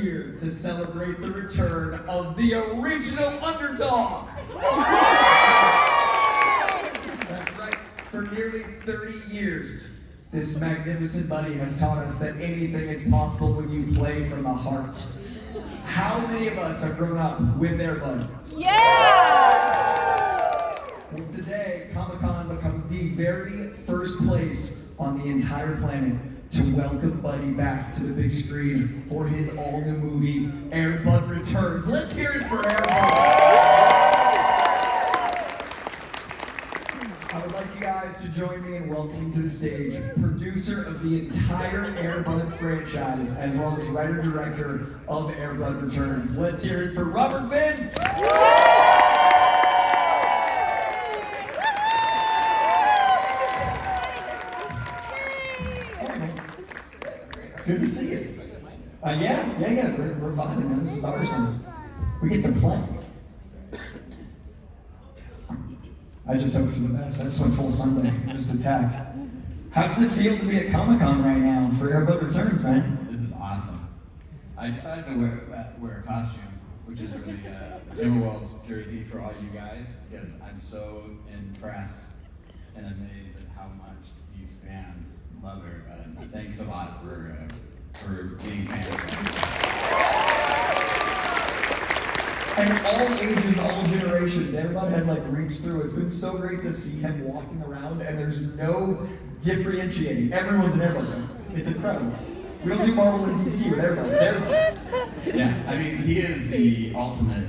Here to celebrate the return of the original underdog. That's right. For nearly 30 years, this magnificent buddy has taught us that anything is possible when you play from the heart. How many of us have grown up with their buddy? Yeah! Well, today, Comic-Con becomes the very first place on the entire planet to welcome Buddy back to the big screen for his all-new movie, Air Bud Returns. Let's hear it for Air Bud. I would like you guys to join me in welcoming to the stage producer of the entire Air Bud franchise, as well as writer-director of Air Bud Returns. Let's hear it for Robert Vince. Good to see you. Yeah, we're vibing, man. This is ours now. We get to play. I just hope for the best. I just went full Sunday. Just attacked. How does it feel to be at Comic-Con right now for Air Bud Returns, man? This is awesome. I decided to wear a costume, which is really Timberwolves jersey for all you guys, because I'm so impressed and amazed at how much these fans love Air Bud. Thanks a lot for being fans. And all ages, all generations, everybody has like reached through. It's been so great to see him walking around, and there's no differentiating. Everyone's an Air Bud fan. It's incredible. We don't do Marvel and DC with Air Bud. It's Air Bud. Yes, I mean, he is the ultimate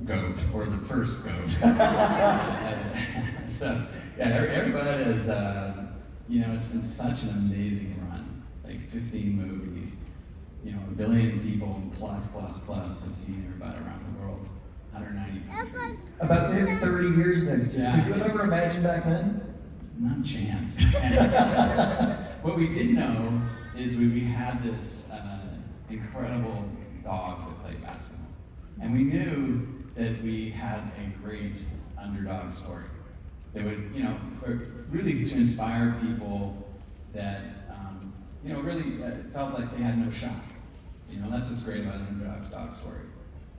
GOAT, or the first GOAT. So, yeah, Air Bud is, it's been such an amazing run. Like 15 movies, 1 billion people plus have seen Air Bud around the world, 190 countries. About to hit 30 years next year. Yeah, Could you ever imagine back then? Not a chance. What we did know is we had this incredible dog that played basketball. And we knew that we had a great underdog story that would, really to inspire people that, really felt like they had no shot. That's what's great about an underdog story.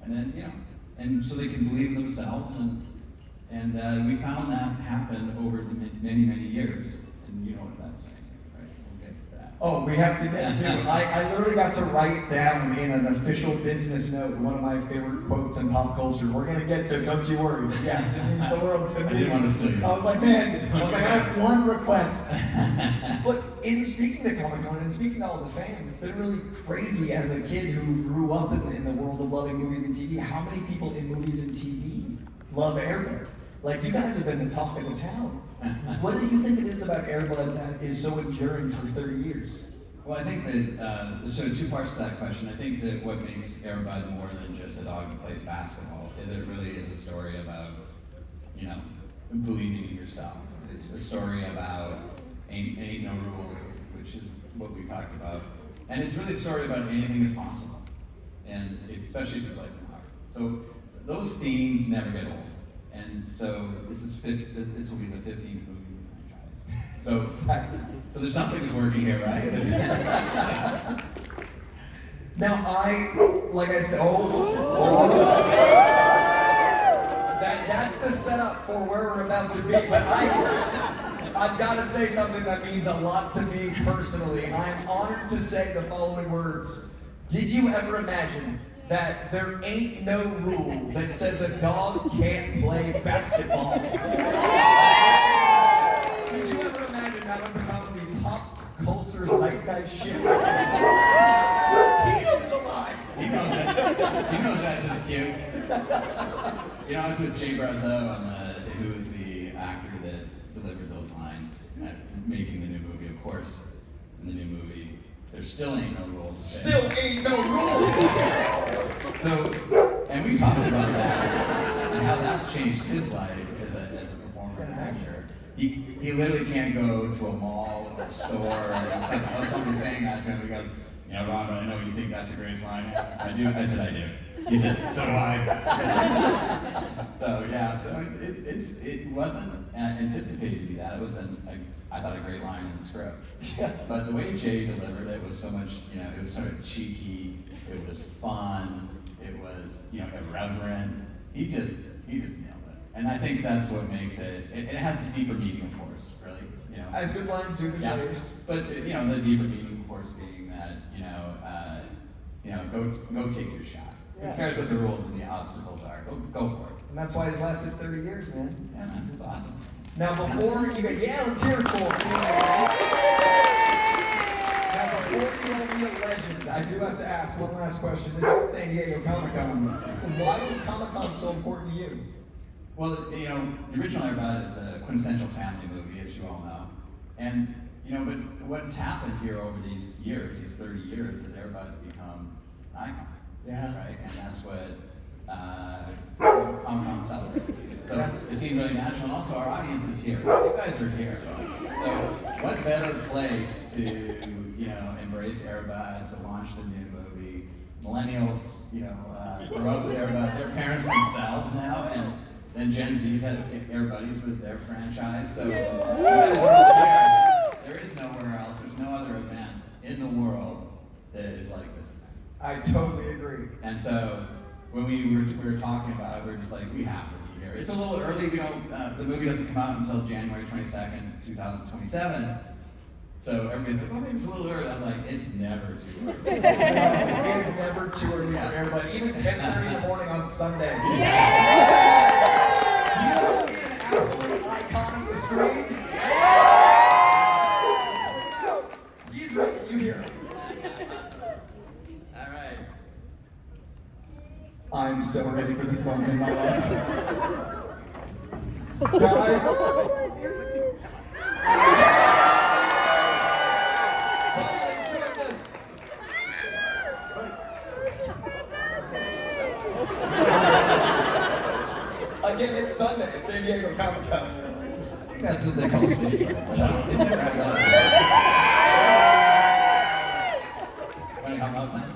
And then, and so they can believe in themselves, and we found that happen over the many years. And you know what that's saying, right? We'll get to that. Oh, we have to get to it. I literally got to write down in an official business note one of my favorite quotes in pop culture. We're going to get to, don't you worry. Yes, it means the world to me. I didn't want to steal you. I was like, I have one request. But in speaking to Comic-Con and speaking to all the fans, it's been really crazy as a kid who grew up in the world of loving movies and TV, how many people in movies and TV love Air Bud? Like, you guys have been the talk of the town. What do you think it is about Air Bud that is so enduring for 30 years? Well, I think that, so 2 parts to that question. I think that what makes Air Bud more than just a dog that plays basketball is it really is a story about, believing in yourself. It's a story about ain't no rules, which is what we talked about. And it's really a story about anything is possible. And especially if you play from the heart. So those themes never get old. And so this will be the 15th movie franchise. So there's something that's working here, right? Now like I said, that's the setup for where we're about to be. But I've got to say something that means a lot to me personally. I'm honored to say the following words. Did you ever imagine that there ain't no rule that says a dog can't play basketball? Did you ever imagine that would become the pop culture zeitgeist shit? He knows the line. He knows that's just cute. I was with Jay Brazeau, who is the actor that delivered those lines at making the new movie. Of course, in the new movie, there still ain't no rules. Still ain't no rules! So, and we talked about that and how that's changed his life as a performer and actor. He literally can't go to a mall or a store or somebody saying that to him. He goes, Ron, I know you think that's the greatest line. I do. I said I do. He said, so do I. So yeah, so it wasn't anticipated to be that. It was I thought a great line in the script. But the way Jay delivered it was so much, it was sort of cheeky, it was fun, it was, irreverent. He just nailed it. And I think that's what makes it has a deeper meaning, of course, really. As good lines do the players. But the deeper meaning, of course, being that, go take your shot. Yeah. Who cares what the rules and the obstacles are? Go for it. And that's why it's lasted 30 years, man. Yeah, man, it's awesome. Now before you go, let's hear it for it. Now before you go be a legend, I do have to ask one last question. This is San Diego Comic-Con. Why was Comic-Con so important to you? Well, the original Airbud is a quintessential family movie, as you all know. And, but what's happened here over these years, these 30 years, is Airbud's become an icon. Yeah. Right? And that's what Comic-Con celebrates. So it seemed really natural. And also, our audience is here. You guys are here. So what better place to, embrace Airbud, to launch the new movie. Millennials, grow up with Airbud. Their parents themselves now, and then Gen Z's had Airbuddies was their franchise. So you guys are all here. There is nowhere else. There's no other event in the world that is like this event. I totally agree. And so when we were talking about it, we were just like, we have to be here. It's a little early. The movie doesn't come out until January 22nd, 2027. So everybody's like, maybe it's a little early. I'm like, it's never too early. It is never too early for everybody. Even 10:30 in the morning on Sunday. Do you want to be an absolute icon on the screen? He's ready. You hear him. All right. I'm so ready for this moment in my life. Guys. Again, it's Sunday at San Diego Comic-Con. I think that's what they call it. They never have that. Want to help out time?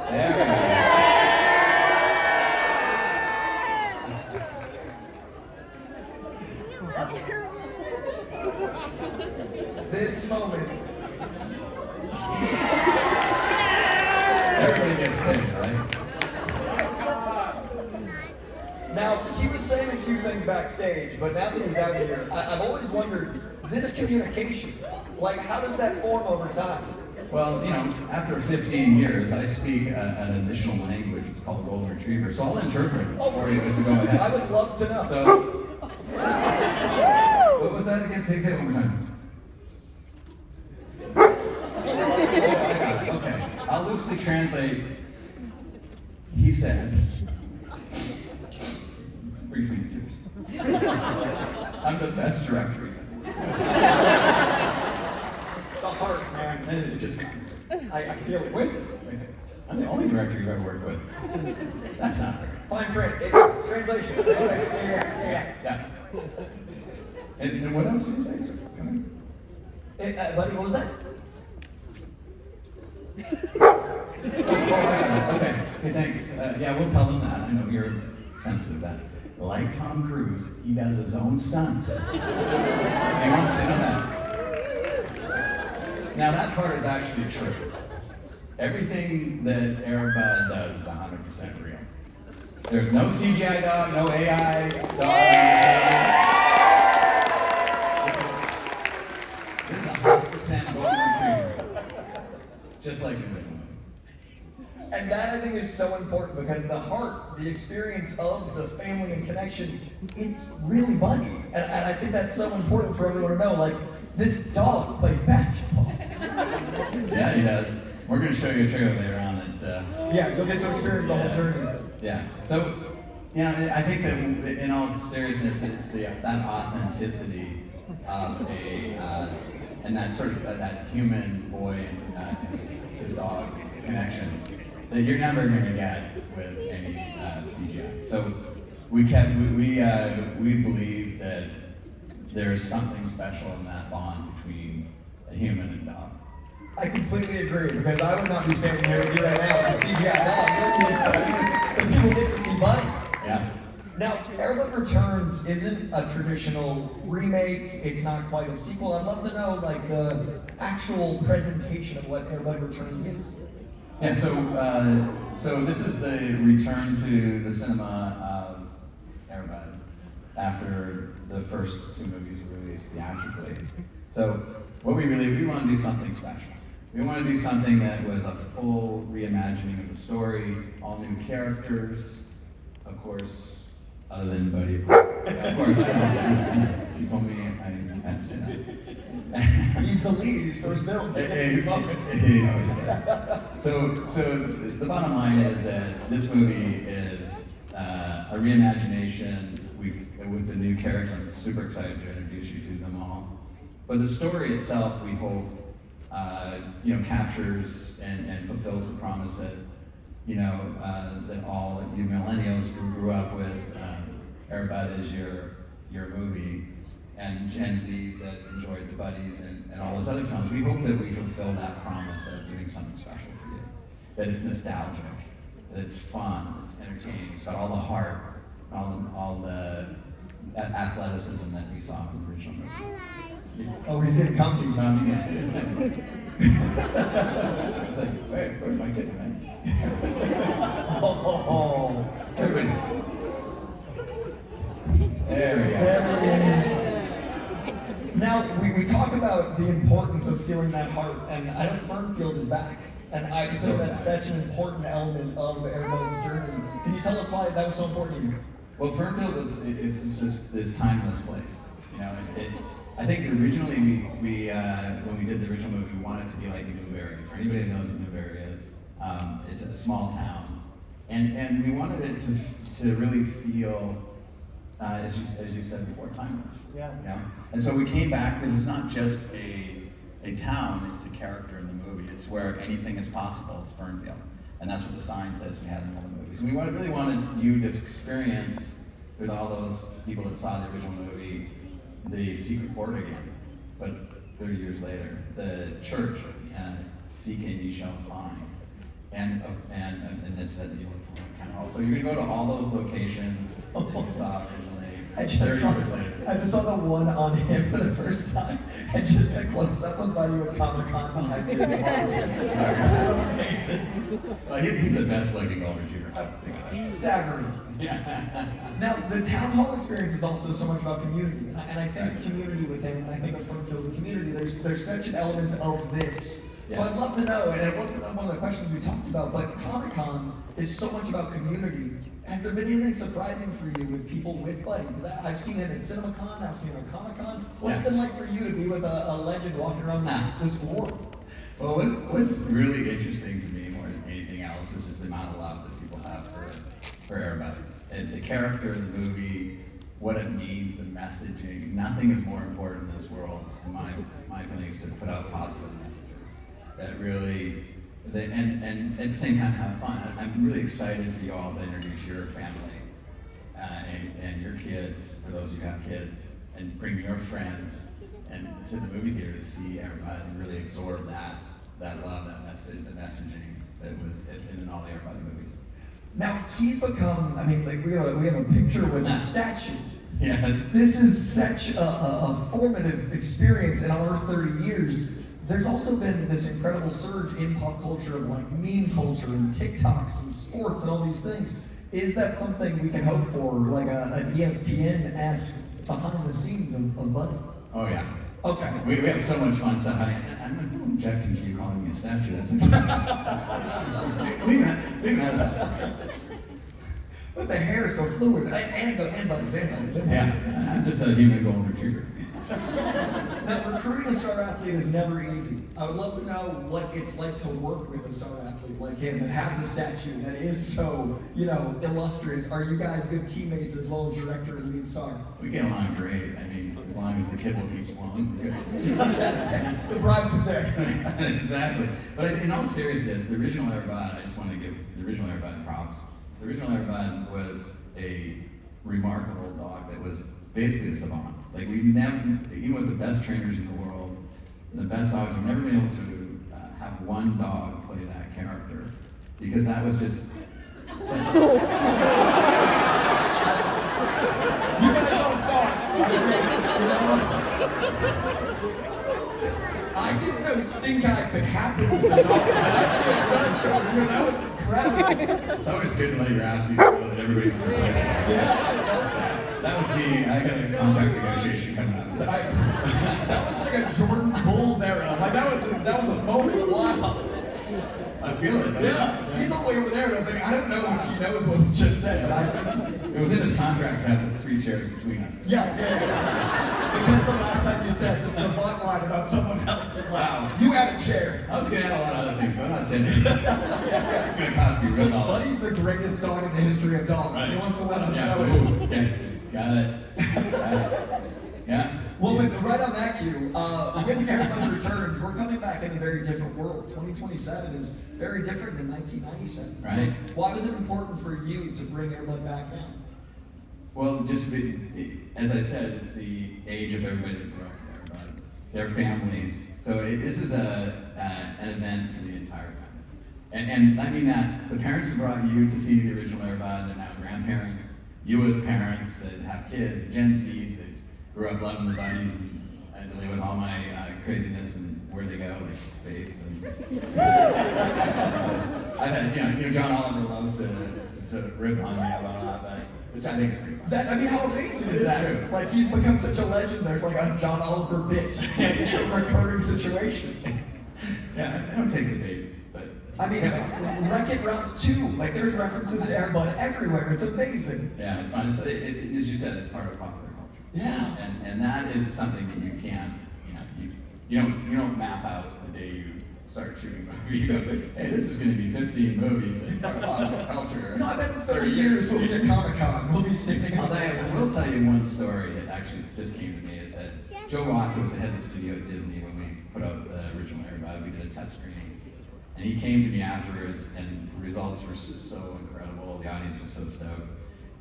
There we go. This moment. Everybody gets paid, right? Now, he was saying a few things backstage, but now that he's out here, I've always wondered, this communication, how does that form over time? Well, after 15 years, I speak an additional language. It's called Golden Retriever. So I'll interpret for you if you go ahead. I would love to know. So, what was that again? Say it one more time. Okay, I'll loosely translate. He said, brings me to tears. I'm the best director, he said. The heart, man. And it's just, I feel it. wait a second. I'm the only director you've ever worked with. That's not fair. Fine print. Translation. Yeah. And what else did you say? Buddy, what was that? Okay, thanks. Yeah, we'll tell them that. I know you're sensitive to that. Like Tom Cruise, he does his own stunts. He wants to know that. Now that part is actually true. Everything that Airbud does is 100% real. There's no CGI dog, no AI dog. This is 100% golden retriever. Just like the original. And that, I think, is so important because the heart, the experience of the family and connection, it's really Buddy. And I think that's so important for everyone to know. This dog plays basketball. Yeah, he does. We're going to show you a trailer later on that. Yeah, you'll get to experience the whole journey. Yeah. So, I think that in all seriousness, it's that authenticity of and that sort of that human boy and his dog connection that you're never going to get with any CGI. So we believe that there's something special in that bond between a human and dog. I completely agree, because I would not be standing here with you right now with CGI. That's really exciting that people get to see Buddy. Yeah. Now, Airbud Returns isn't a traditional remake. It's not quite a sequel. I'd love to know, like, the actual presentation of what Airbud Returns is. Yeah, so this is the return to the cinema of Airbud after the first two movies were released theatrically. So what we want to do something special. We want to do something that was a full reimagining of the story, all new characters, of course, other than Buddy. Of course, you told me I had to say that. He's the lead, he's first built. So the bottom line is that this movie is a reimagination with the new characters. I'm super excited to introduce you to them all. But the story itself, we hope, captures and fulfills the promise that, that all you millennials who grew up with Airbud is your movie, and Gen Zs that enjoyed the Buddies and all those other films. We hope that we fulfill that promise of doing something special for you. That it's nostalgic, that it's fun, it's entertaining, it's got all the heart, all the athleticism that we saw in the original movie. Oh, he's getting comfy. It's like, wait, where's my kid, man? Oh, Everybody. There we go. there it is. Now, we talk about the importance of feeling that heart, and I know Fernfield is back. And I consider that such an important element of Airbud's journey. Can you tell us why that was so important to you? Well, Fernfield is just this timeless place. I think originally when we did the original movie, we wanted it to be like Newberry. For anybody who knows what Newberry is, it's a small town, and we wanted it to really feel, as you said before, timeless. Yeah. And so we came back because it's not just a town; it's a character in the movie. It's where anything is possible. It's Fernfield, and that's what the sign says we had in all the movies. And we really wanted you to experience, with all those people that saw the original movie, the secret port again, but 30 years later, the church, seek and ye shall find, and this said you'll kind of also. You're gonna go to all those locations that you saw originally. 30 years later. I just saw the one on him for the first time, and just a close up of Buddy with Comic-Con behind me. Amazing. Well, he's the best looking golden retriever. Staggering. Yeah. Now, the town hall experience is also so much about community, and I think community with him, and I think of Fernfield the community, there's such an element of this. So Yeah. I'd love to know, and it wasn't one of the questions we talked about, but Comic-Con is so much about community. Has there been anything surprising for you with people with Buddy? Because I've seen it at CinemaCon, I've seen it at Comic-Con. What's it been like for you to be with a legend walking around this floor? Well, what's really interesting to me more than anything else is just the amount of love that people have for Airbud. And the character of the movie, what it means, the messaging. Nothing is more important in this world, in my opinion, is to put out positive messages that really, and at the same time have fun. I'm really excited for you all to introduce your family and your kids, for those who have kids, and bring your friends and to the movie theater to see everybody and really absorb that love, that message, the messaging that was in all the Airbud movies. Now, he's become, we have a picture with a statue. Yeah. This is such a formative experience in our 30 years. There's also been this incredible surge in pop culture of like meme culture and TikToks and sports and all these things. Is that something we can hope for, like an ESPN-esque behind the scenes of Buddy? Oh yeah. Okay. We have so much fun stuff. I'm a little objecting to you calling me a statue. That's leave that. But the hair is so fluid. And Buddy's. Yeah, I'm just a human golden retriever. Now, recruiting a star athlete is never easy. I would love to know what it's like to work with a star athlete like him that has a statue that is so, illustrious. Are you guys good teammates as well as director and lead star? We get along great. As long as the kibble keeps flowing, we're good. The bribes are there. Exactly. But in all seriousness, the original Airbud, I just want to give the original Airbud props. The original Airbud was a remarkable dog that was basically a savant. Like we never, even with the best trainers in the world, the best dogs, we've never been able to one dog play that character, because that was just such You guys all saw it. I didn't know stink eye could happen with the dog. That was incredible. It's always good to let your athletes know that everybody's surprised. That was me. I got a contract negotiation coming up. So That was like a Jordan Bulls era. Like that was a moment. Wow. I feel it. Yeah, he's all the way over there, and I was like, I don't know if he knows what was just said, but It was in his contract to have 3 chairs between us. yeah. Because the last time you said the savant line about someone else was wow, you had a chair. I was going to add a lot of other things, but I'm not saying it. It's going to cost me real dollars. Buddy's the greatest dog in the history of dogs. Right. He wants to let us Yeah, know it. okay. Got it. Yeah. Well, right on that cue, when Airplane returns, we're coming back in a very different world. 2027 is very different than 1997. Right. So why was it important for you to bring Airplane back now? Well, as I said, it's the age of everybody that grew up there, but their families. So this is an event for the entire family. And I mean that the parents that brought you to see the original Airbud, they're now grandparents. You as parents that have kids, Gen Zs that grew up loving the bunnies and dealing with all my craziness and where they go, like space. And I've had, John Oliver loves to rip on me about all that, which I think is pretty fun. I mean, how amazing is It is that? true. Like, he's become such a legend. There's like a John Oliver bit. It's a recurring situation. Yeah, I don't take the bait, but I mean, Wreck-It Ralph 2, like there's references to Airbud everywhere. It's amazing. yeah, it's fun. As you said, it's part of popular culture. Yeah. And that is something that you can't, you don't map out the day you start shooting movies. You go, hey, this is going to be 15 movies and part of popular culture. No, I bet in 30 years we'll be at Comic-Con. We'll be standing I outside. will tell you one story that actually just came to me. It said Joe Roth was the head of the studio at Disney when we put out the original Airbud. We did a test screening. And he came to me afterwards, and the results were just so incredible. The audience was so stoked.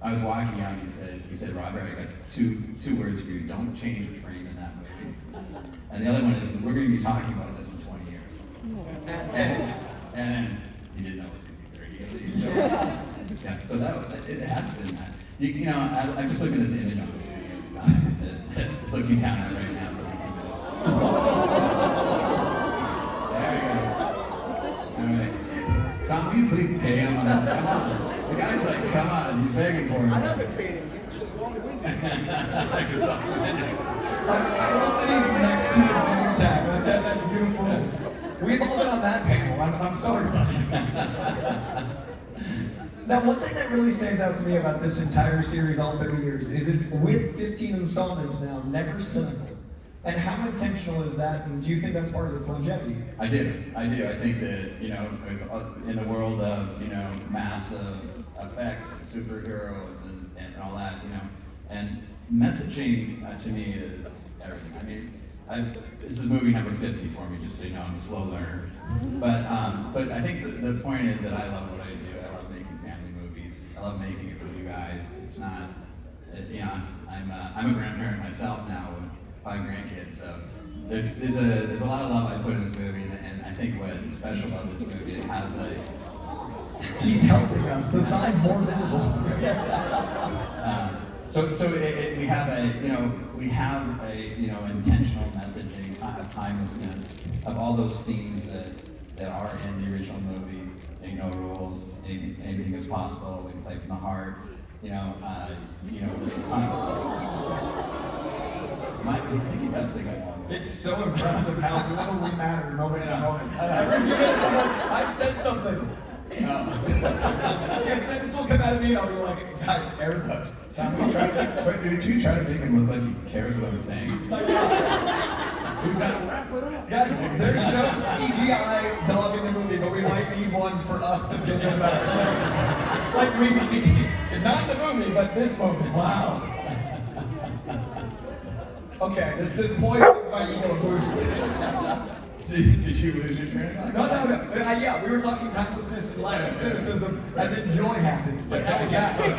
I was walking out, and he said, Robert, I got two words for you. Don't change a frame in that movie. And the other one is, we're going to be talking about this in 20 years. And he didn't know it was going to be 30 years. Yeah, so it has been that. I'm just looking at this image on the studio, looking down at it right now. So there he goes. All right. Tom, will you please pay him? Come on. The guy's like, come on, he's begging for him. I haven't paid him. You just want to win. I love that he's next to his name tag. Like that beautiful. We've all been on that panel. I'm sorry, buddy. Now, one thing that really stands out to me about this entire series, all 30 years, is it's with 15 installments now, never cynical. And how intentional is that? And do you think that's part of its longevity? I do. I think that, in the world of, massive effects and superheroes and all that, and messaging to me is everything. I mean, this is movie number 50 for me, just so you know, I'm a slow learner. But I think the point is that I love what I do. I love making family movies. I love making it for you guys. It's not, I'm a grandparent myself now with 5 grandkids, so there's a lot of love I put in this movie, and I think what is special about this movie, it has He's helping us. The sign's more visible. we have a intentional messaging of timelessness of all those themes that are in the original movie. No rules, anything is possible. We can play from the heart. I think he does think I won. It's so impressive how little we matter moment to moment. Every few minutes I'm like, I've said something. A sentence will come out of me and I'll be like, guys, Airbud. Did you try to make him look like he cares what I'm saying? Who's got to wrap it up? Guys, there's no CGI dog in the movie, but we might need one for us to feel good about ourselves. Like we need, not the movie, but this movie. Wow. Okay, this poison is my ego boost. Did you lose your train of thought? No. Yeah, we were talking timelessness and lack of cynicism, and then joy happened. But now we got it.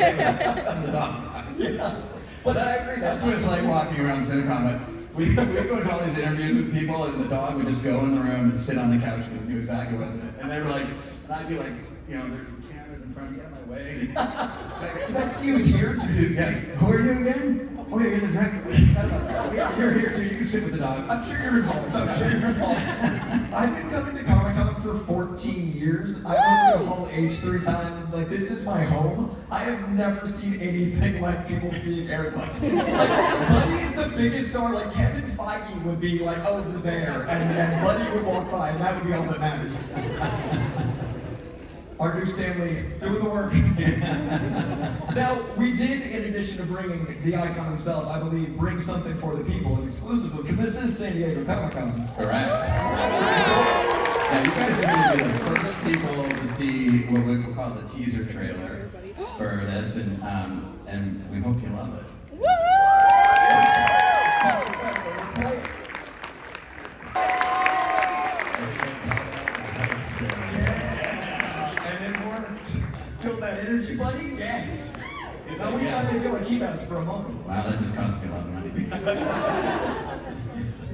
Yeah. But I agree. That's what it's like walking around Cinecom. we go to all these interviews with people, and the dog would just go in the room and sit on the couch and do exactly what it was. And they were like, and I'd be like, you know, there's cameras in front of me, get out of my way. Did I see who's here? Yeah. Who are you again? Oh, you're the director. You're here, so you can sit with the dog. I'm sure you're involved. I'm sure you're involved. I've been coming to Comic-Con for 14 years. I've been to Hall H 3 times. Like, this is my home. I have never seen anything like people seeing Eric Buddy. Like, Buddy is the biggest star. Like, Kevin Feige would be, like, over there, and Buddy would walk by, and that would be all that matters. Our new Stanley doing the work. Now, we did, in addition to bringing the icon himself, I believe, bring something for the people, and exclusively, because this is San Diego Comic-Con. Correct. Now, you guys are going to be the first people to see what we'll call the teaser trailer for this, and we hope you love it. Feel that energy, buddy? Yes. Now we finally feel like he does for a moment. Wow, that just cost me a lot of money.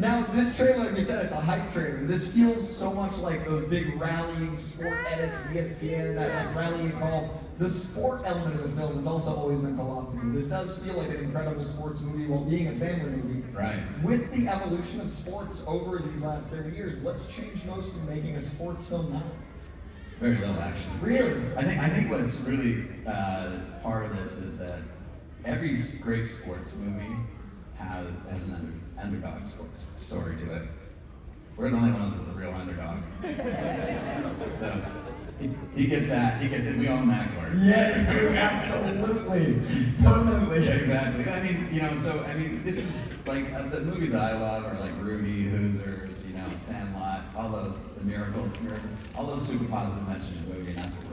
Now, this trailer, like you said, it's a hype trailer. This feels so much like those big rallying sport edits, ESPN, that rallying call. The sport element of the film has also always meant a lot to me. This does feel like an incredible sports movie while being a family movie. Right. With the evolution of sports over these last 30 years, what's changed most in making a sports film now? Very little, actually. Really? I think what's really part of this is that every great sports movie has an underdog story to it. We're the only ones with a real underdog. So he gets it. We own that glory. Yeah, you do, absolutely. Permanently. Yeah, exactly. I mean, you know, this is like the movies I love are like Rudy, Hoosiers, you know, Sandlot, all those, the Miracles, all those super positive messages in the movie, and that's what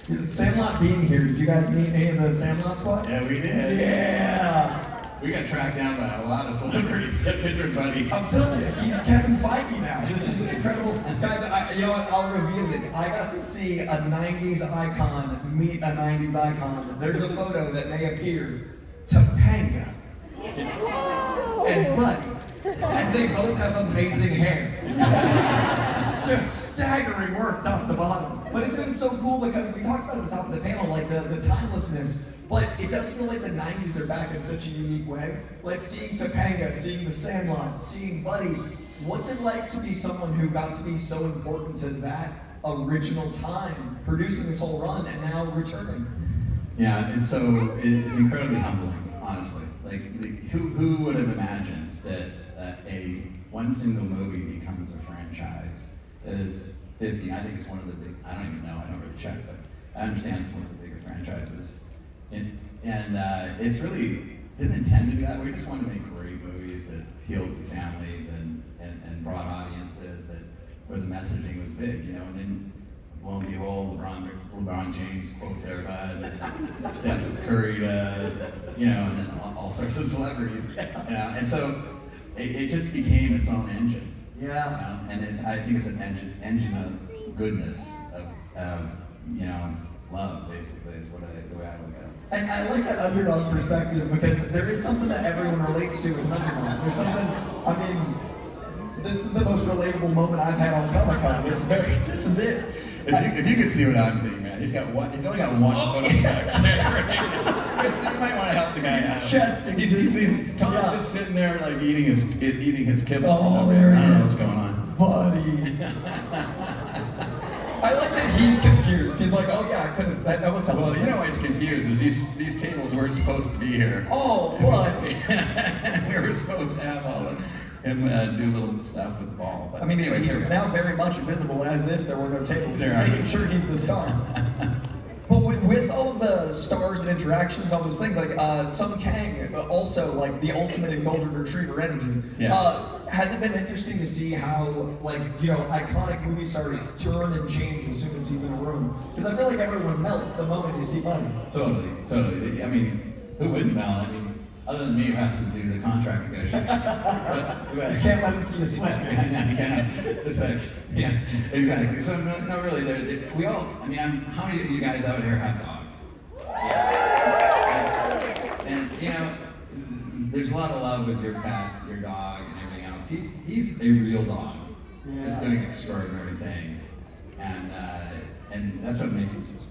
we're on. Sandlot being here, did you guys meet any of the Sandlot squad? Yeah, we did. Yeah. We got tracked down by a lot of celebrities. Get pictured, buddy. I'm telling you, he's Kevin Feige now. This is incredible. Guys, you know what? I'll reveal it. I got to see a 90s icon meet a 90s icon. There's a photo that may appear. Topanga and Buddy. And they both have amazing hair. Just staggering work top to bottom. But it's been so cool because we talked about at the top of the panel, like the timelessness. But it does feel like the 90s are back in such a unique way. Like seeing Topanga, seeing the Sandlot, seeing Buddy. What's it like to be someone who got to be so important to that original time, producing this whole run and now returning? Yeah, and so it's incredibly humbling, honestly. Like, who would have imagined that a one single movie becomes a franchise that is 50? I think it's one of the big, I don't even know, I don't really check, but I understand it's one of the bigger franchises. And it's really, didn't intend to do that. We just wanted to make great movies that appealed to families and broad audiences, that where the messaging was big, you know. And then, lo and behold, LeBron James quotes everybody, and Steph Curry does, you know, and then all sorts of celebrities, you know. And so it just became its own engine. Yeah. You know? And I think it's an engine of goodness, of you know, love, basically, is the way I look at it. And I like that underdog perspective because there is something that everyone relates to with an underdog. There's something, I mean, this is the most relatable moment I've had on Comic-Con. This is it. If you could see what I'm seeing, man, he's only got one foot on the back chair. You might want to help the guy out. Tom's just sitting there like eating his kibble. Oh, there he I don't know is. what's going on. Buddy. I like that he's confused. He's like, oh yeah, I could have, that was helpful. Well, you know why he's confused is these tables weren't supposed to be here. Oh, what? We were supposed to have all of him do little stuff with the ball. But I mean, anyways, he's here we go. now very much visible as if there were no tables. There He's are. making sure he's the star. But with all of the stars and interactions, all those things, like Sung Kang, also like the ultimate in golden retriever energy. Yeah. Has it been interesting to see how, like, you know, iconic movie stars turn and change as soon as he's in a room? Because I feel like everyone melts the moment you see Buddy. Totally. I mean, who wouldn't melt? I mean, other than me, who has to do the contract negotiations. You can't let him see you sweat. It's like, yeah, exactly. So no, really, we all. I mean, how many of you guys out here have dogs? Yeah. And you know, there's a lot of love with your pet, your dog, and dogs. He's a real dog. Yeah. He's doing extraordinary things, and that's what makes him so special.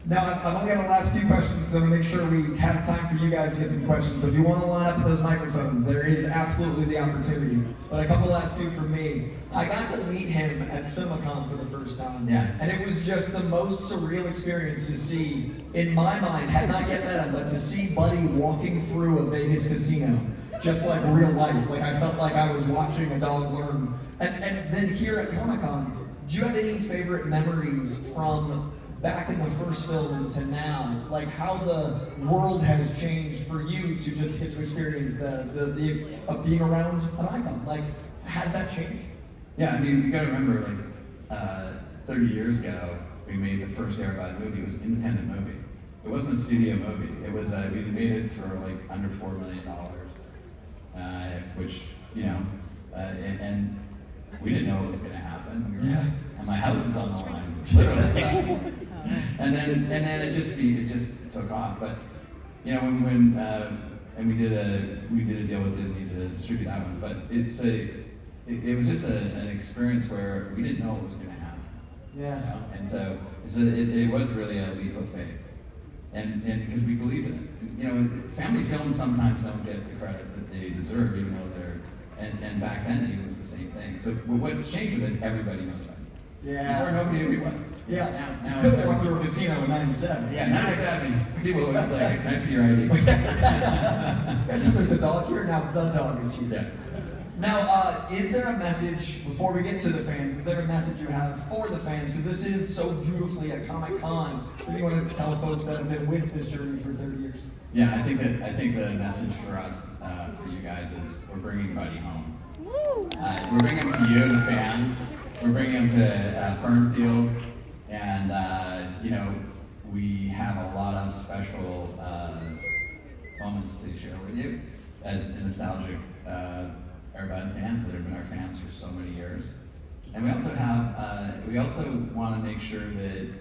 Now, I'm only going to last few questions because I'm going to make sure we have time for you guys to get some questions. So if you want to line up those microphones, there is absolutely the opportunity. But a couple last few from me. I got to meet him at CinemaCon for the first time. Yeah. And it was just the most surreal experience to see, in my mind, had not yet met him, but to see Buddy walking through a Vegas casino, just like real life. Like I felt like I was watching a dog learn. And then here at Comic-Con, do you have any favorite memories from back in the first film to now, like how the world has changed for you to just get to experience the being around an icon? Like, has that changed? Yeah, I mean, you gotta remember, like, 30 years ago, we made the first Airbud movie. It was an independent movie. It wasn't a studio movie. It was, we made it for like under $4 million, which, you know, and we didn't know what was gonna happen. We were, Yeah. And my house is on the line, literally. and then it just took off. But you know, and we did a deal with Disney to distribute that one. But it was just an experience where we didn't know what was going to happen. Yeah. You know? And so it was really a leap of faith, and because we believed in it. You know, family films sometimes don't get the credit that they deserve, even though they're. And back then it was the same thing. So what's changed with it? Everybody knows about it. Yeah. Before nobody knew who he was. Yeah. Now Couldn't walk through a casino in '97. Yeah, 97. People would be like, "Can I see your ID?" Guess if there's a dog here now, the dog is here. Yeah. Now, is there a message, before we get to the fans, is there a message you have for the fans? Because this is so beautifully a Comic-Con. What do you want to tell folks that have been with this journey for 30 years? Yeah, I think the message for us, for you guys, is we're bringing Buddy home. We're bringing him to you, the fans. We're bringing him to Fernfield, and you know, we have a lot of special moments to share with you as nostalgic Airbud fans that have been our fans for so many years. And we also want to make sure that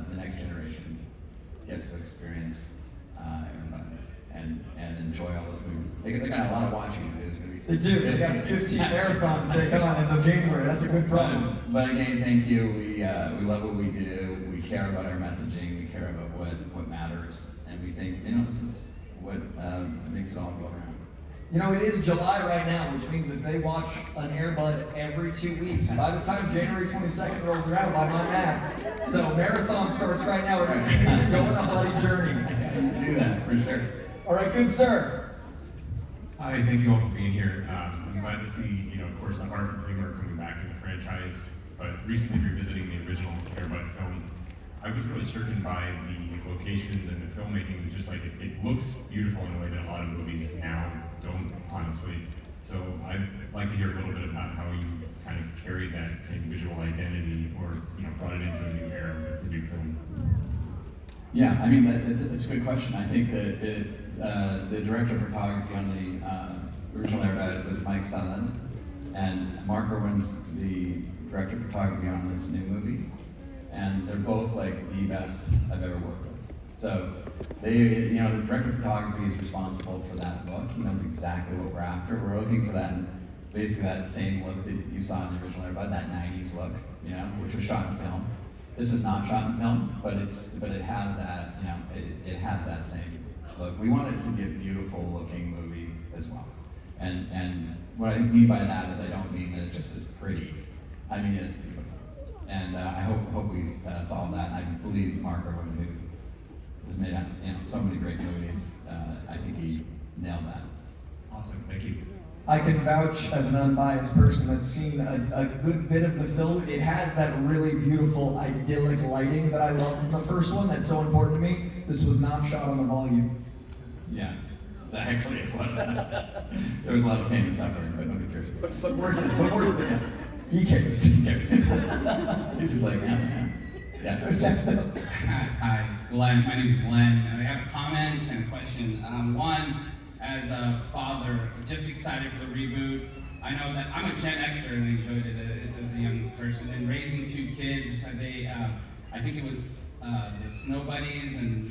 the next generation gets to experience Airbud and enjoy all those movies. They got a lot of watching to do. They do. They got a 15 marathon to take on as of January. That's a good problem. But again, thank you. We love what we do. We care about our messaging. We care about what matters, and we think this is what makes it all go around. You know, it is July right now, which means if they watch an Airbud every 2 weeks, by the time January 22nd rolls around, by my math, so marathon starts right now. Every 2 weeks, go on a bloody journey. Do that for sure. All right, good sir. Hi, thank you all for being here. I'm glad to see, of course, the heart and humor coming back in the franchise, but recently revisiting the original Airbud film, I was really stricken by the locations and the filmmaking. Just like it looks beautiful in a way that a lot of movies now don't, honestly. So I'd like to hear a little bit about how you kind of carried that same visual identity, or brought it into a new era with the new film. Yeah, I mean that's a good question. I think that the director of photography on the original Airbud was Mike Sutherland, and Mark Irwin's the director of photography on this new movie, and they're both like the best I've ever worked with. So the director of photography is responsible for that look. He knows exactly what we're after. We're looking for that, basically that same look that you saw in the original Airbud, that '90s look, which was shot in film. This is not shot in film, but it has that, it has that same look. We want it to be a beautiful looking movie as well. And what I mean by that is I don't mean that it just is pretty. I mean it's beautiful. And I hope we solve that. And I believe Mark Irwin, who has made so many great movies, I think he nailed that. Awesome, thank you. I can vouch as an unbiased person that's seen a good bit of the film. It has that really beautiful, idyllic lighting that I love from the first one. That's so important to me. This was not shot on the volume. Yeah, actually it was. There was a lot of pain and suffering, but nobody cares. But worth it. He cares. He cares. He's just like, yeah. Hi, Glenn. My name is Glenn, and I have a comment and a question. One, as a father, just excited for the reboot. I know that I'm a Gen Xer and I enjoyed it as a young person. And raising two kids, I think it was the Snow Buddies and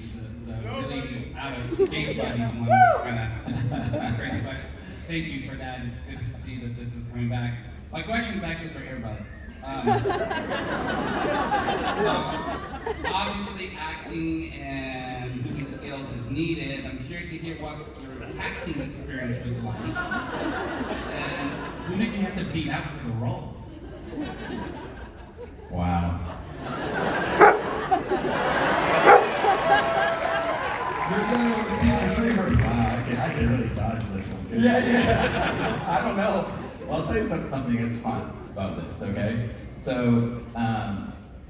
the really out of space buddies one kind of crazy. But thank you for that. It's good to see that this is coming back. My question is actually for Airbud. Obviously, acting and movie skills is needed. I'm curious to hear what your casting experience was like. And who did you have to beat out for the role? Wow. You're dealing with a piece of streamer. Wow, I can really dodge this one. Yeah. I don't know. Well, I'll tell you something that's fun about this, okay? So,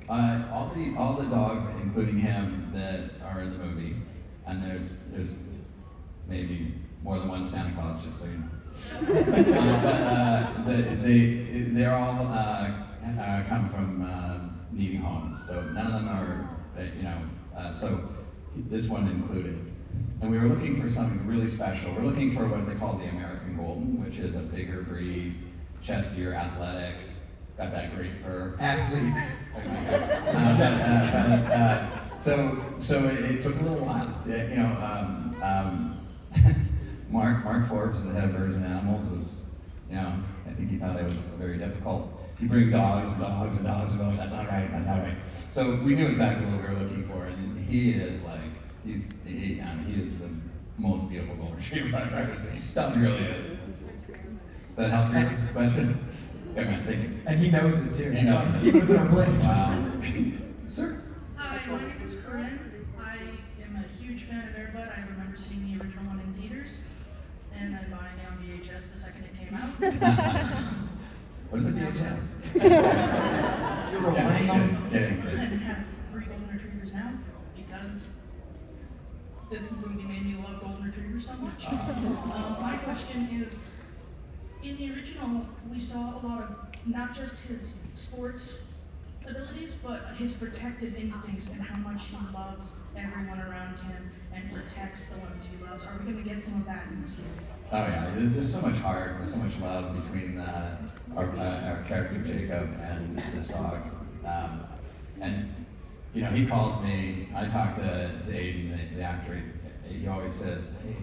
all the dogs, including him, that are in the movie, and there's maybe more than one Santa Claus, just so you know. They're all come from needy homes, so none of them are, so this one included. And we were looking for something really special. We're looking for what they call the American Golden, which is a bigger breed, chestier, athletic, got that great fur. Athlete. So it took a little while. Mark Forbes, the head of Birds and Animals, was, I think he thought it was very difficult. You bring dogs, and that's not right. So we knew exactly what we were looking for, and he is like, he is the most beautiful golden retriever I've ever seen. Stunning. He really is. Does that help your question? Good man, thank you. And he knows it too. He knows it. He was in our place. Wow. Sir? Hi, my name is Corinne. I am a huge fan of Airbud. I remember seeing the original one in theaters, and then buying it on VHS the second it came out. What is a VHS? You're relying on Kidding. And have 3 golden retrievers now because this movie made me love golden retrievers so much. My question is, in the original, we saw a lot of not just his sports abilities, but his protective instincts and how much he loves everyone around him and protects the ones he loves. Are we going to get some of that in this movie? Oh yeah, there's so much heart, there's so much love between our character Jacob and this dog. And he calls me. I talk to Aiden, the actor. He always says, "Hey,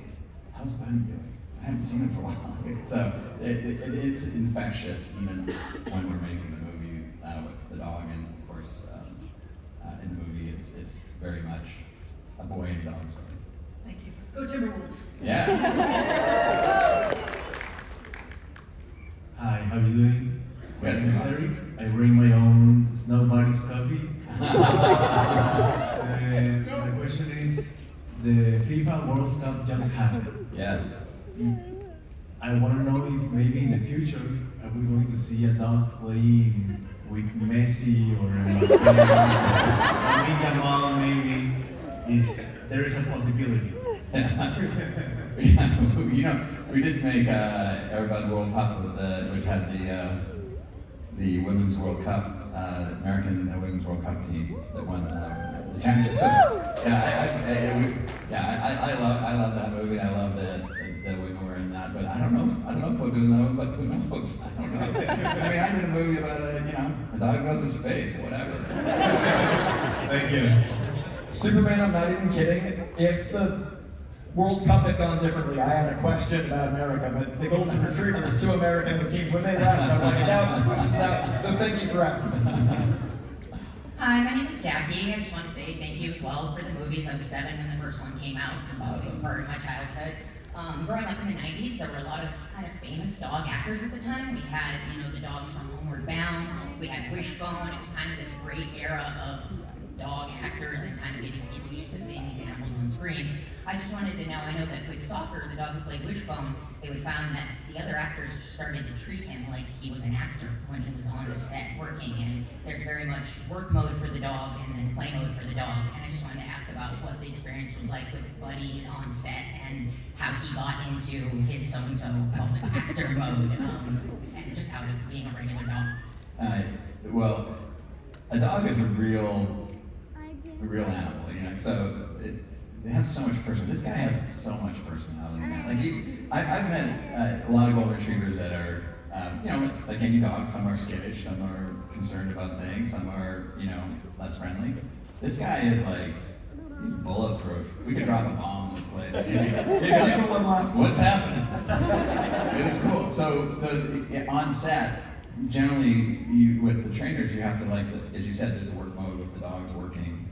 how's Bunny doing? I haven't seen him for a while." So it's infectious, even when we're making the movie with the dog, and of course in the movie it's very much a boy and dog story. Thank you. Go Timberwolves. Yeah. Hi, how are you doing? Good. My name is Eric. I bring my own Snow Bunny's coffee. My question is, the FIFA World Cup just happened. Yes. I want to know if maybe in the future, are we going to see a dog playing with Messi or Yamal maybe? There is a possibility. We did make Airbud World Cup which had the Women's World Cup, American Women's World Cup team that won the championship. So I love that movie. I love that we were in that. But I don't know if we'll do another. But who knows? I don't know. I mean, I did a movie about a dog goes to space, whatever. Thank you. Superman, I'm not even kidding. If the World Cup had gone differently, I had a question about America, but the Golden Retriever was 2 American teams when they left. I was like, no. So thank you for asking. Hi, my name is Jackie. I just want to say thank you as well for the movies. I was 7 when the first one came out. It was a big part of my childhood. Growing up in the 90s, there were a lot of kind of famous dog actors at the time. We had, the dogs from Homeward Bound. We had Wishbone. It was kind of this great era of dog actors and kind of getting people used to seeing these animals on screen. I just wanted to know, I know that with soccer, the dog who played Wishbone, they would found that the other actors started to treat him like he was an actor when he was on the set working, and there's very much work mode for the dog and then play mode for the dog. And I just wanted to ask about what the experience was like with Buddy on set and how he got into his so-and-so public actor mode, and just how to being a regular dog. Well, a dog is a real animal, so they have so much personality. This guy has so much personality. I've met a lot of golden retrievers that are, like any dog. Some are skittish, some are concerned about things, some are, less friendly. This guy is he's bulletproof. We could drop a bomb this place. Maybe like, what's happening? It was cool. So on set, generally, with the trainers, you have to as you said, there's a work mode with the dogs working,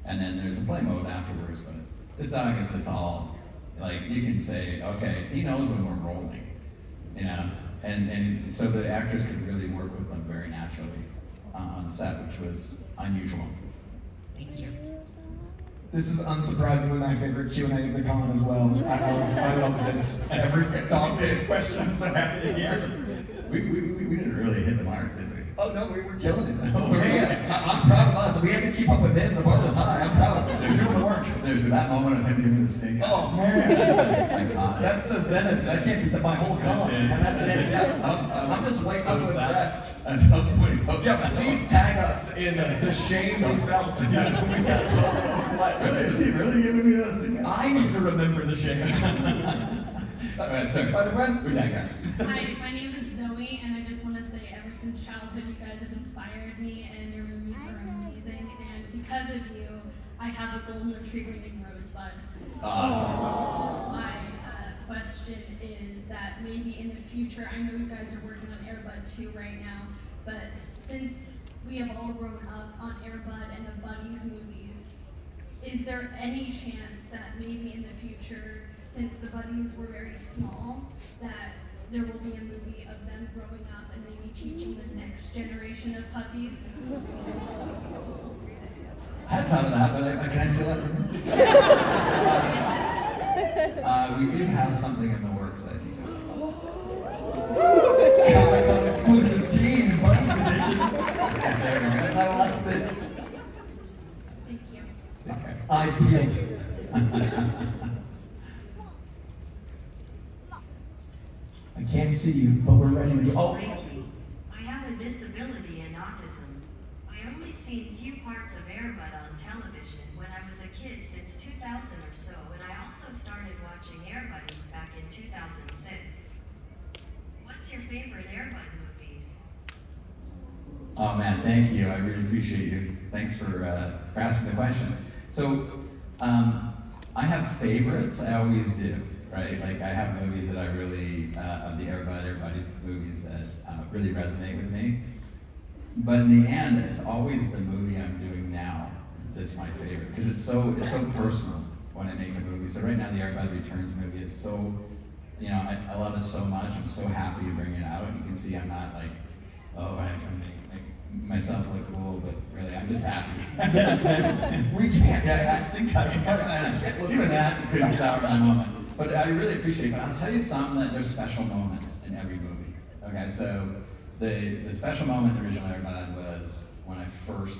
and then there's a play mode afterwards. But this dog is just all you can say, okay, he knows when we're rolling, and so the actors could really work with them very naturally on the set, which was unusual. Thank you. This is unsurprisingly my favorite Q&A of the con as well. I love this. Every dog-based question I'm so happy to hear. We didn't really hit the mark, did we? Oh no, we were killing it. I'm proud of us. We had to keep up with him. The bar was high. I'm proud of us. We're doing the work. There's that moment of him giving the stink. Oh man, that's the zenith. That can't be my whole con. And that's it. Yeah. I'm just waiting up for the rest. Yeah, please tag us in the shame we felt when we got to all this flight. Really? Is he really giving me those stink? I need to remember the shame. All right, sorry. Spider-Man? We digress. Hi, my name is Zoe, and I just want to say ever since childhood you guys have inspired me, and your movies are amazing, and because of you, I have a golden retriever named Rosebud. Awesome. My question is that maybe in the future, I know you guys are working on Airbud 2 right now, but since we have all grown up on Airbud and the Buddies movies, is there any chance that maybe in the future, since the Buddies were very small, that there will be a movie of them growing up and maybe teaching the next generation of puppies? I hadn't thought of that, but can I steal that from you? We do have something in the works, I think. Comic-Con exclusive tease, Buddies edition. There we go. I like this. Thank you. Okay. Eyes peeled. I can't see you, but we're ready to go. Oh, Frankie, I have a disability and autism. I only seen few parts of Airbud on television when I was a kid since 2000 or so, and I also started watching Airbuddies back in 2006. What's your favorite Airbud movies? Oh man, thank you. I really appreciate you. Thanks for asking the question. So, I have favorites. I always do, right? Like I have movies that I really of the Everybody's movies that really resonate with me. But in the end, it's always the movie I'm doing now that's my favorite because it's so personal when I make a movie. So right now, the Everybody Returns movie is so, I love it so much. I'm so happy to bring it out. You can see I'm not like, oh, I'm trying to make myself look cool, but really, I'm just happy. we can't. I think I can't look Even that couldn't sour my moment. But I really appreciate it. But I'll tell you something that there's special moments in every movie. Okay, so the special moment in the original Airbud was when I first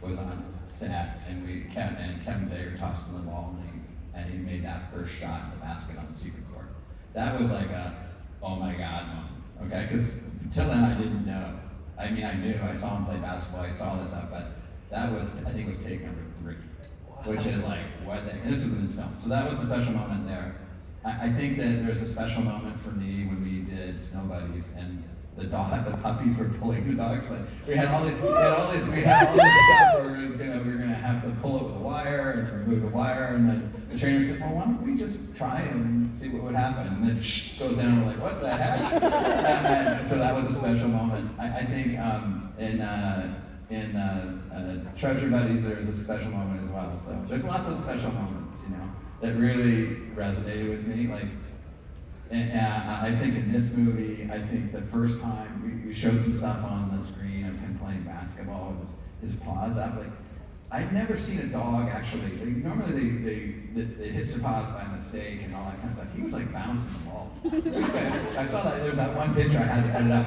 was on set and Kevin Zager tossed in the ball and he made that first shot in the basket on the secret court. That was like a, oh my God moment. Okay, because until then I didn't know. I mean, I knew, I saw him play basketball, I saw this stuff, but that was, I think it was take number 3, which is like, what the, and this was in film. So that was a special moment there. I think that there's a special moment for me when we did Snow Buddies and the puppies were pulling the dogs. Like we had all this stuff where we were gonna have to pull it with a wire and remove the wire, and then the trainer said, well, why don't we just try and see what would happen? And then goes down and we're like, what the heck? And so that was a special moment. I think in Treasure Buddies there was a special moment as well. So there's lots of special moments, that really resonated with me. Like, and I think in this movie, I think the first time we showed some stuff on the screen of him playing basketball with his paws up. Like, I'd never seen a dog actually. Normally they hit their paws by mistake and all that kind of stuff. He was like bouncing the ball. I saw that there's that one picture I had to edit up.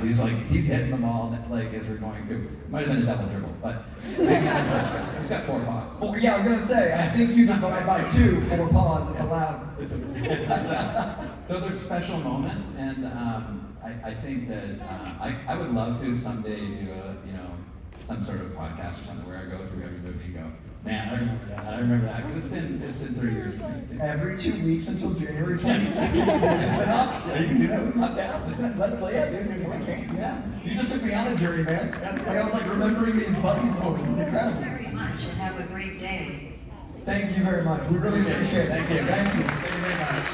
He's hitting the ball like as we're going through. Might have been a double dribble, but he's got 4 paws. Well, yeah, I was gonna say, I think you divide by 2, 4 paws, it's allowed. So there's special moments, and I think that I would love to someday do some sort of podcast or something where I go through every movie and go, man, I remember that. Because it's been 3 years for me too. Every 2 weeks until January 22nd. This is an option. Yeah, you can do that. I'm down. Let's play it, dude. We can. Yeah. You just took me on a journey, man. I was like remembering these Buddies moments. It's Thank you incredible. very much and have a great day. Thank you very much. We really appreciate it. Thank you. Thank you. Thank you very much.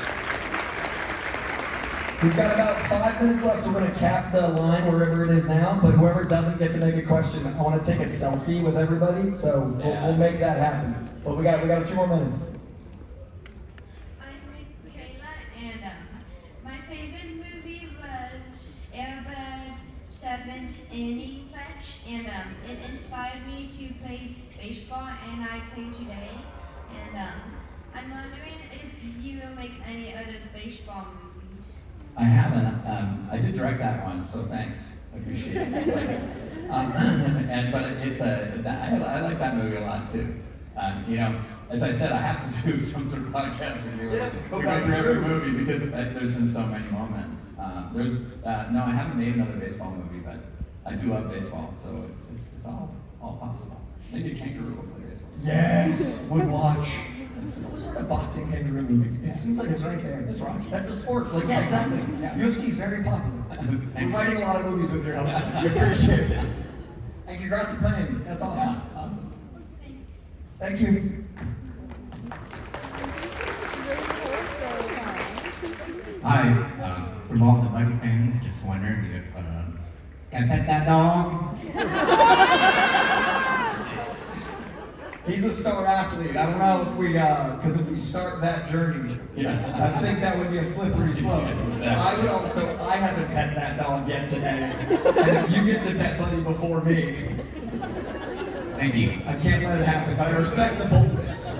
We've got about 5 minutes left, so we're going to cap the line wherever it is now. But whoever doesn't get to make a question, I want to take a selfie with everybody, so we'll make that happen. But we got a few more minutes. I'm Michaela, and my favorite movie was Airbud 7th Inning Fetch, and it inspired me to play baseball, and I play today. And I'm wondering if you will make any other baseball movies. I haven't. I did direct that one, so thanks. I appreciate it. But it's I like that movie a lot too. You know, as I said, I have to do some sort of podcast with you. Yeah, We go through every movie because there's been so many moments. No, I haven't made another baseball movie, but I do love baseball, so it's all possible. Maybe a kangaroo will play baseball. Yes, would watch. What's like a boxing kangaroo movie? It seems like it's right there. It's Rocky. That's a sport. Like, yeah, exactly. Yeah. UFC is very popular. We're writing a lot of movies with your help. We appreciate it. And congrats on playing. That's awesome. Awesome. Thank you. Hi, from all the Buddy fans, just wondering if can pet that dog? He's a star athlete. I don't know if we, because if we start that journey, I think that would be a slippery slope. I would also, I haven't pet that dog yet today. And if you get to pet Buddy before me, Thank you. I can't let it happen, but I respect the boldness.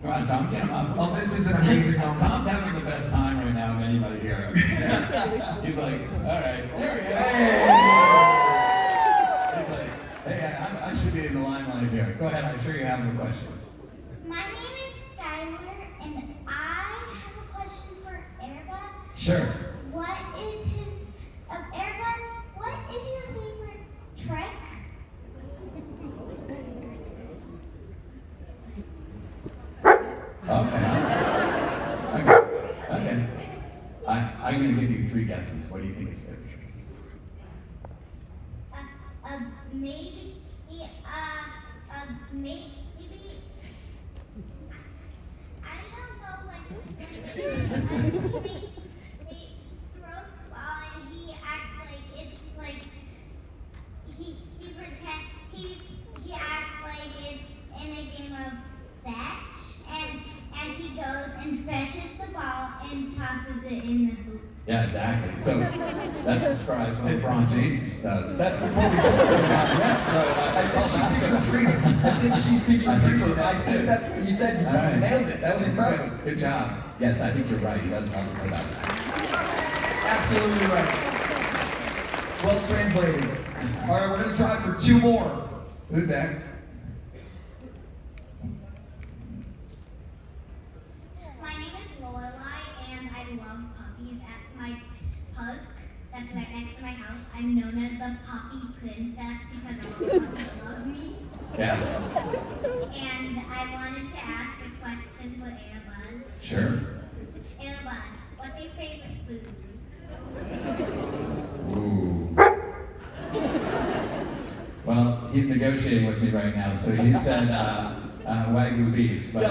Come on, Tom, get him up. Oh, this is an amazing moment. Tom's having the best time right now of anybody here. He's like, all right, there he is. He's like, hey, I should be in the limelight here. Go ahead, I'm sure you have a question. My name is Skylar, and I have a question for Airbud. Sure. What is Airbud, what is your favorite trick? Okay. I'm going to give you 3 guesses. What do you think is favorite? Maybe, I don't know, like, he throws the ball and he acts like it's like, he acts like it's in a game of fetch, and he goes and fetches the ball and tosses it in the hoop. Yeah, exactly. So that describes what LeBron James does. That's what Kobe does. I think she speaks for freedom. I think that's what he said. You All right. nailed it. That was incredible. Good job. Yes, I think you're right. He does love to play basketball. Absolutely right. Well translated. All right, we're going to try for 2 more. Who's that? My name is Lorelai, and I love puppies. At my pug that's right next to my house, I'm known as the puppy princess because all the puppies love me. Yeah. And I wanted to ask a question for Airbud. Sure. Airbud, what's your favorite food? Ooh. Well, he's negotiating with me right now, so he said Wagyu beef, but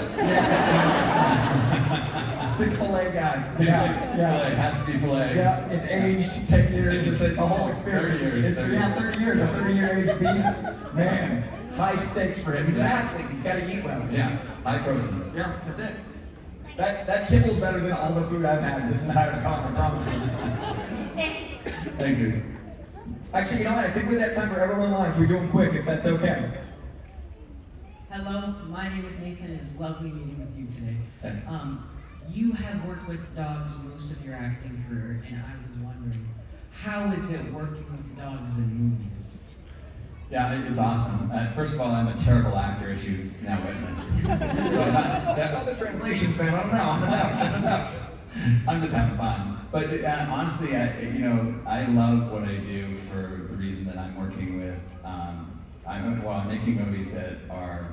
Big filet guy. Filet. Yeah. It has to be filet. Yeah, it's aged 10 years. It's a whole experience. 30 years. It's, 30 years. A 30-year aged beef. Man, high stakes for him. He's an athlete. He's got to eat well. Yeah, high protein. Yeah, that's it. That kibble's better than all the food I've had this entire con, I promise you. Thank you. Actually, you know what? I think we have time for everyone live if we do them quick, if that's okay. Hello, my name is Nathan. It's lovely meeting with you today. Hey. You have worked with dogs most of your acting career, and I was wondering, how is it working with dogs in movies? Yeah, it's awesome. First of all, I'm a terrible actor, as you've now witnessed. That's all the translations, man. I don't know. I'm just having fun. But honestly, I love what I do for the reason that I'm working with. I'm making movies that are,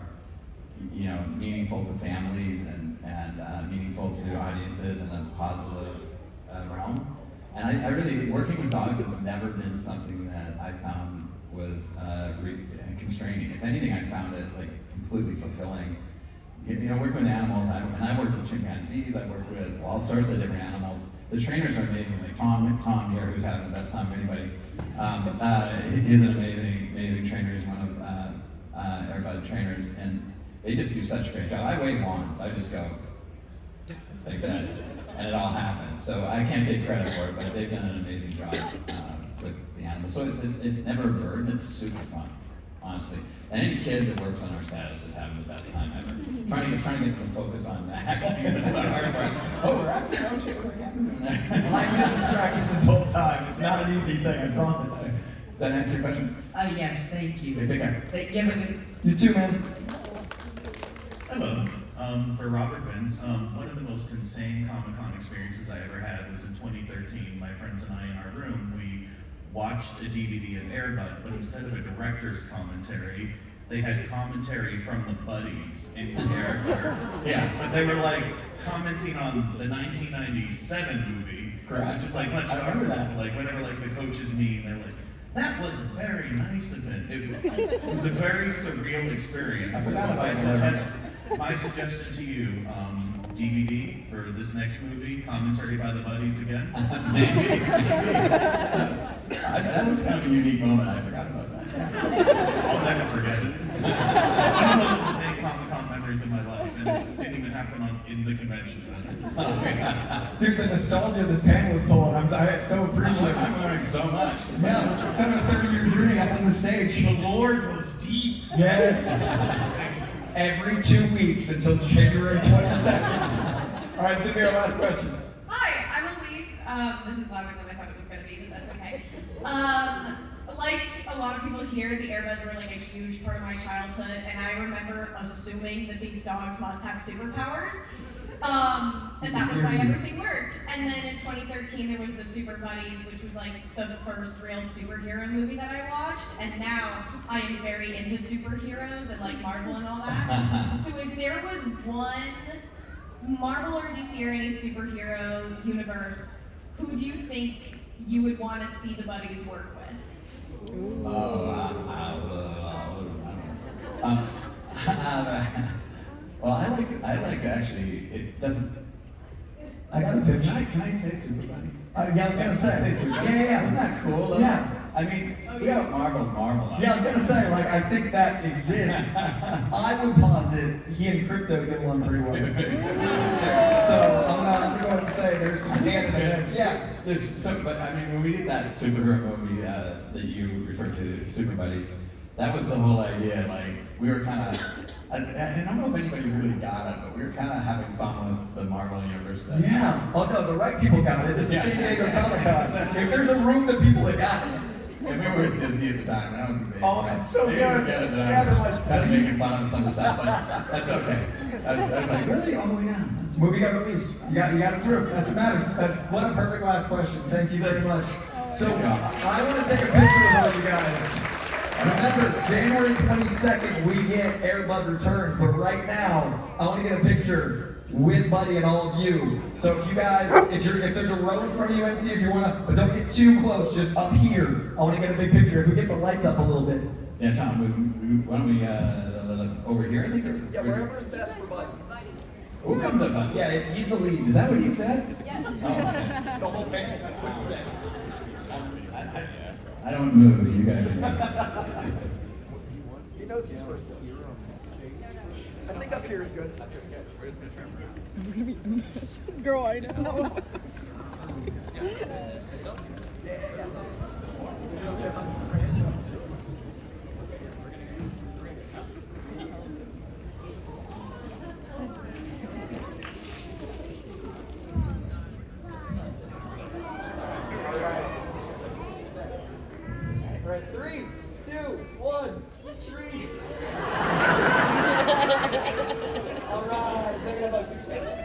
meaningful to families and meaningful to audiences in a positive realm. And I really, working with dogs has never been something that I found constraining. If anything, I found it like completely fulfilling. You know, working with animals, and I worked with chimpanzees, I worked with all sorts of different animals. The trainers are amazing. Like Tom here, who's having the best time of anybody. He's an amazing trainer. He's one of Airbud trainers, and they just do such a great job. I wave wands. I just go like this, and it all happens. So I can't take credit for it, but they've done an amazing job with the animals. So it's never a burden. It's super fun, honestly. And any kid that works on our set is just having the best time ever. Trying to get them to focus on acting. That's the hard part. Oh, we're acting. Oh shit, we're acting. I've been distracted this whole time. It's not an easy thing, I promise. Does that answer your question? Yes, thank you. Okay, take care. Yeah, but You too, man. Hello. For Robert Vince, one of the most insane Comic-Con experiences I ever had was in 2013. My friends and I in our room, we watched a DVD of Airbud, but instead of a director's commentary, they had commentary from the buddies in character. Yeah, but they were like commenting on the 1997 movie, Correct. which is like much I remember darker. that. Like whenever like the coaches meet, they're like, "That was very nice of it." It was a very surreal experience. I forgot about My suggestion to you, DVD for this next movie, commentary by the buddies again. That was kind of a unique moment. I forgot about that. I'll never forget it. One of the most insane Comic-Con memories of my life, and it didn't even happen in the convention center. Dude, the nostalgia this panel is pulling, I'm so appreciative. I'm learning so much. Yeah, it's been a 30-year journey up on the stage. The lore goes deep. Yes. Every 2 weeks until January 22nd. All right, it's gonna be our last question. Hi, I'm Elise. This is louder than I thought it was going to be, but that's okay. Like a lot of people here, the Airbuds were like a huge part of my childhood, and I remember assuming that these dogs must have superpowers. And that was why everything worked. And then in 2013, there was the Super Buddies, which was like the first real superhero movie that I watched. And now I am very into superheroes and like Marvel and all that. So if there was one Marvel or DC or any superhero universe, who do you think you would want to see the Buddies work with? Well, I like actually, it doesn't. I got a picture. Can I say Super Buddies? Yeah, I was gonna say. Yeah. Isn't that cool though? Yeah. I mean, we got Marvel. Yeah, I was gonna say, like, I think that exists. I would posit he and Crypto get along pretty well. So I'm going to say there's some dance. Yeah. But I mean, when we did that superhero movie that you referred to, Super Buddies, that was the whole idea. Like, we were kind of, I don't know if anybody really got it, but we were kind of having fun with the Marvel Universe stuff. Yeah. Oh no, the right people got it. It's the San Diego Comic-Con. If there's a room of people that got it. And we were at Disney at the time, and I don't think they. Oh, that's so good. Yeah, they're like, that's making fun of some of the stuff, but that's okay. I was like, really? Oh yeah. Movie got released. You got it through. That's what matters. What a perfect last question. Thank you very much. So I want to take a picture with all you guys. Remember, January 22nd, we get Airbud Returns, but right now, I want to get a picture with Buddy and all of you. So if you guys, if there's a row in front of you empty, if you want to, but don't get too close, just up here. I want to get a big picture. If we get the lights up a little bit. Yeah, Tom, why don't we, over here, I think? Yeah, wherever's best for Buddy. Who comes up? Yeah, he's the lead. Is that what he said? Yeah. Oh. The whole band, that's what he said. I don't move, you guys. He knows he's first. I think up here is good. Girl, I know. All right, 3, 2, 1, tree. All right, take it about 2 seconds.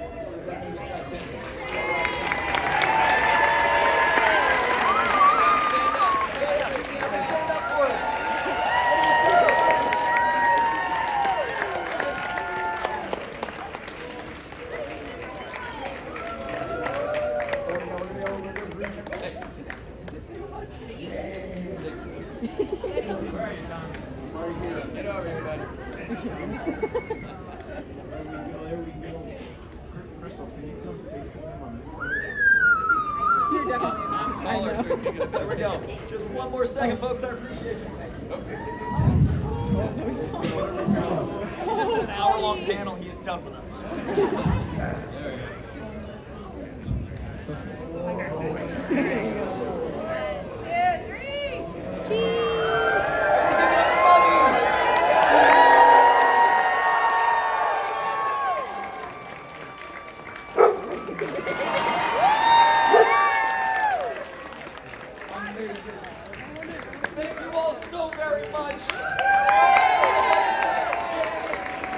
Yeah. Get over here, buddy. There we go. Crystal, can you come say come on this side? I'm taller, so you can get a better. There we go. Just one more second, folks. I appreciate you. Okay. Just an hour-long panel. He is done with us. There we go. Thank you all so very much.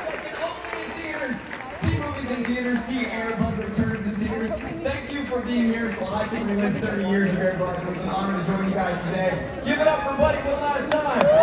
Second only in theaters. See movies in theaters. See Air Bud returns in theaters. Thank you for being here so I can relive 30 years of Air Bud. It was an honor to join you guys today. Give it up for Buddy one last time.